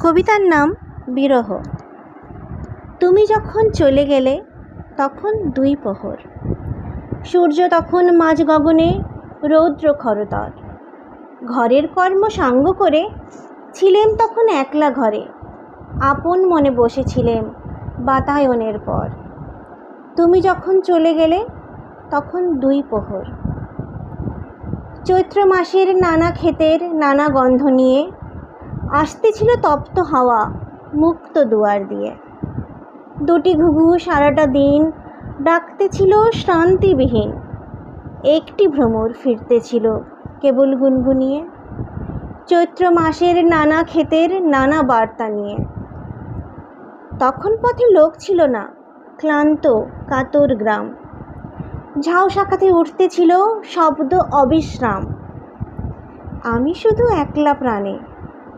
কবিতার নাম বিরহ। তুমি যখন চলে গেলে তখন দুই প্রহর, সূর্য তখন মাঝ গগনে রৌদ্র খরতর। ঘরের কর্ম সাঙ্গ করে ছিলেম তখন একলা ঘরে, আপন মনে বসেছিলেম বাতায়নের পর। তুমি যখন চলে গেলে তখন দুই প্রহর। চৈত্র মাসের নানা ক্ষেতের নানা গন্ধ নিয়ে আসতেছিল তপ্ত হাওয়া মুক্ত দুয়ার দিয়ে। দুটি ঘুঘু সারাটা দিন ডাকতেছিল শ্রান্তিবিহীন, একটি ভ্রমর ফিরতেছিল কেবল গুনগুনিয়ে। চৈত্র মাসের নানা ক্ষেতের নানা বার্তা নিয়ে। তখন পথে লোক ছিল না, ক্লান্ত কাতর গ্রাম। ঝাউ শাখাতে উঠতেছিল শব্দ অবিশ্রাম। আমি শুধু একলা প্রাণে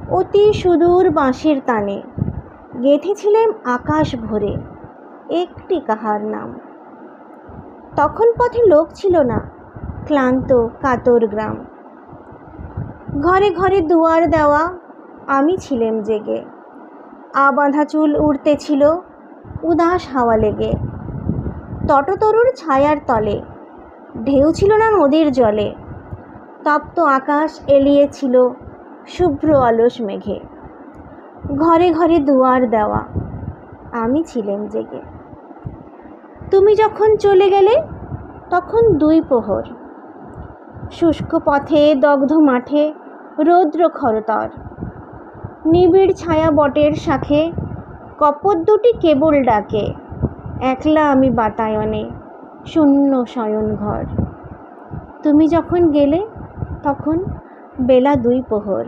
অতি সুদূর বাঁশির তানে গেঁথেছিলেম আকাশ ভরে একটি কাহার নাম। তখন পথে লোক ছিল না, ক্লান্ত কাতর গ্রাম। ঘরে ঘরে দুয়ার দেওয়া আমি ছিলেম জেগে, আবাঁধা চুল উড়তেছিল উদাস হাওয়া লেগে। তটতরুর ছায়ার তলে ঢেউ ছিল না নদীর জলে, তপ্ত আকাশ এলিয়েছিল শুভ্র অলস মেঘে। ঘরে ঘরে দুয়ার দেওয়া আমি ছিলেম জেগে। তুমি যখন চলে গেলে তখন দুই প্রহর। শুষ্ক পথে দগ্ধ মাঠে রৌদ্র খরতর। নিবিড় ছায়া বটের শাখে কপোত দুটি কেবল ডাকে, একলা আমি বাতায়নে শূন্য শয়ন ঘর। তুমি যখন গেলে তখন বেলা দুই প্রহর।